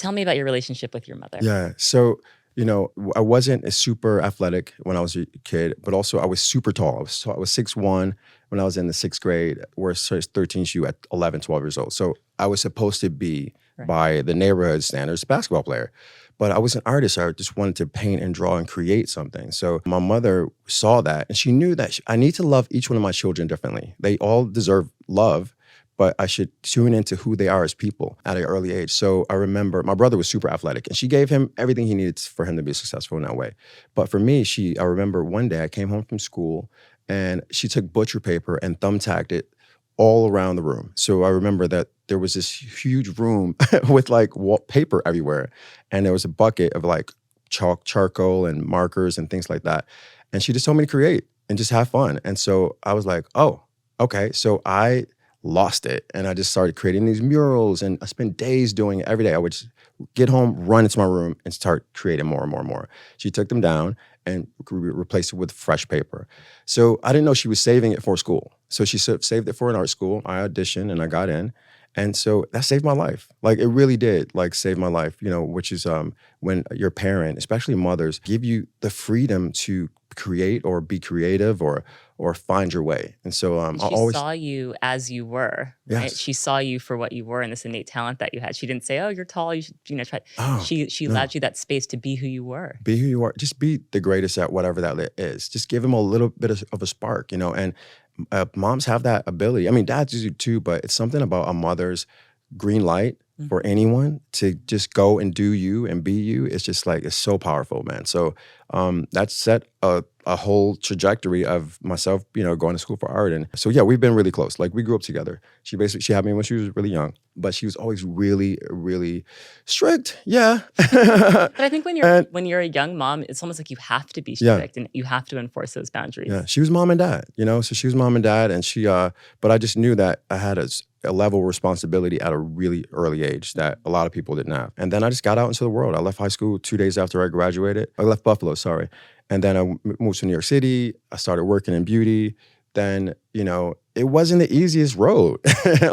Tell me about your relationship with your mother. Yeah. So, I wasn't a super athletic when I was a kid, but also I was super tall. I was 6'1" when I was in the sixth grade, where size 13 shoe at 11, 12 years old. So I was supposed to be, Right. by the neighborhood standards, a basketball player. But I was an artist. I just wanted to paint and draw and create something. So my mother saw that, and she knew that I need to love each one of my children differently. They all deserve love, but I should tune into who they are as people at an early age. So I remember my brother was super athletic, and she gave him everything he needed for him to be successful in that way. But for me, I remember one day I came home from school, and she took butcher paper and thumbtacked it all around the room. So I remember that there was this huge room with like paper everywhere, and there was a bucket of like charcoal and markers and things like that. And she just told me to create and just have fun. And so I was like, oh, okay. So I lost it, and I just started creating these murals, and I spent days doing it every day. I would just get home, run into my room, and start creating more and more and more. She took them down and replaced it with fresh paper. So I didn't know she was saving it for school. So she saved it for an art school. I auditioned and I got in. And so that saved my life. Like, it really did, like, save my life, which is when your parent, especially mothers, give you the freedom to create or be creative or find your way. And so I She always, saw you as you were, right? yes. She saw you for what you were and this innate talent that you had. She didn't say, "Oh, you're tall, you should, try." Oh, She no. allowed you that space to be who you were. Be who you are. Just be the greatest at whatever that is. Just give them a little bit of a spark, and moms have that ability. I mean, dads do too, but it's something about a mother's green light for anyone to just go and do you and be you. It's just like, it's so powerful, man. So that set a whole trajectory of myself, going to school for art. And so, yeah, we've been really close. Like, we grew up together. She had me when she was really young, but she was always really, really strict. Yeah. But I think when you're And when you're a young mom, it's almost like you have to be yeah. strict and you have to enforce those boundaries. Yeah, she was mom and dad, so she was mom and dad, and but I just knew that I had a level of responsibility at a really early age that a lot of people didn't have. And then I just got out into the world. I left high school 2 days after I graduated. I left Buffalo, sorry. And then I moved to New York City. I started working in beauty. Then, it wasn't the easiest road.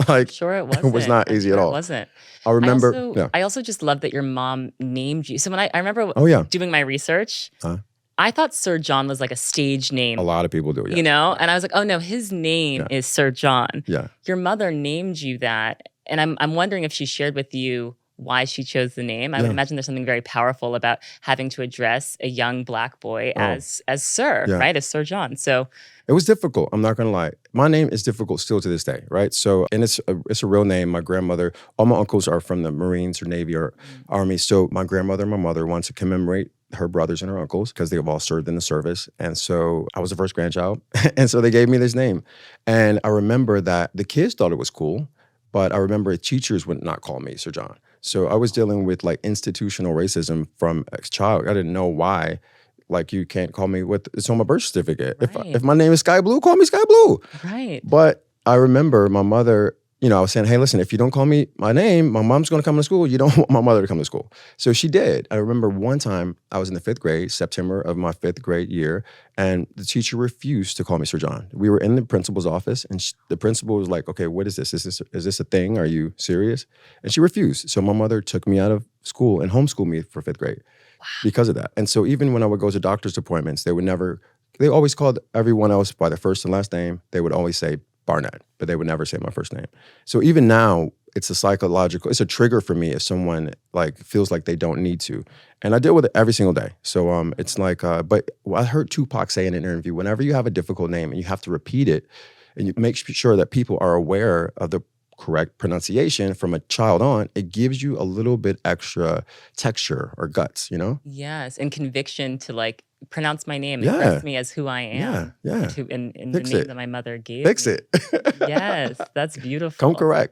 Like, Sure it it was wasn't. not I'm easy sure at it all. wasn't. I remember, yeah. I also just love that your mom named you. So when I remember Oh, yeah. doing my research, Huh? I thought Sir John was like a stage A name, lot of people do, yeah. And I was like, oh no, his name Yeah. is Sir John. Yeah. Your mother named you that. And I'm wondering if she shared with you why she chose the name. I would Yeah. imagine there's something very powerful about having to address a young Black boy as Sir, Yeah. right? As Sir John. So It was difficult. I'm not gonna lie. My name is difficult still to this day, right? So, and it's a real name. My grandmother, all my uncles are from the Marines or Navy or Army. So my grandmother and my mother wanted to commemorate her brothers and her uncles because they have all served in the service. And so I was the first grandchild. And so they gave me this name. And I remember that the kids thought it was cool, but I remember teachers would not call me Sir John. So I was dealing with like institutional racism from a child. I didn't know why. Like, you can't call me it's on my birth certificate. Right. If my name is Sky Blue, call me Sky Blue. right. But I remember my mother, I was saying, hey, listen, if you don't call me my name, my mom's going to come to school. You don't want my mother to come to school. So she did. I remember one time I was in the 5th grade, September of my 5th grade year, and the teacher refused to call me Sir John. We were in the principal's office, and the principal was like, okay, what is this? Is this a thing? Are you serious? And she refused. So my mother took me out of school and homeschooled me for 5th grade. Because of that. And so even when I would go to doctor's appointments, they always called everyone else by their first and last name. They would always say Barnett, but they would never say my first name. So even now, it's a trigger for me if someone like feels like they don't need to. And I deal with it every single day. So it's like, but I heard Tupac say in an interview, whenever you have a difficult name and you have to repeat it, and you make sure that people are aware of the correct pronunciation from a child on, it gives you a little bit extra texture or guts, Yes, and conviction to like pronounce my name, Yeah. express me as who I am. Yeah. In the Fix name it. that my mother gave Fix me. it. Yes, that's beautiful. Come correct.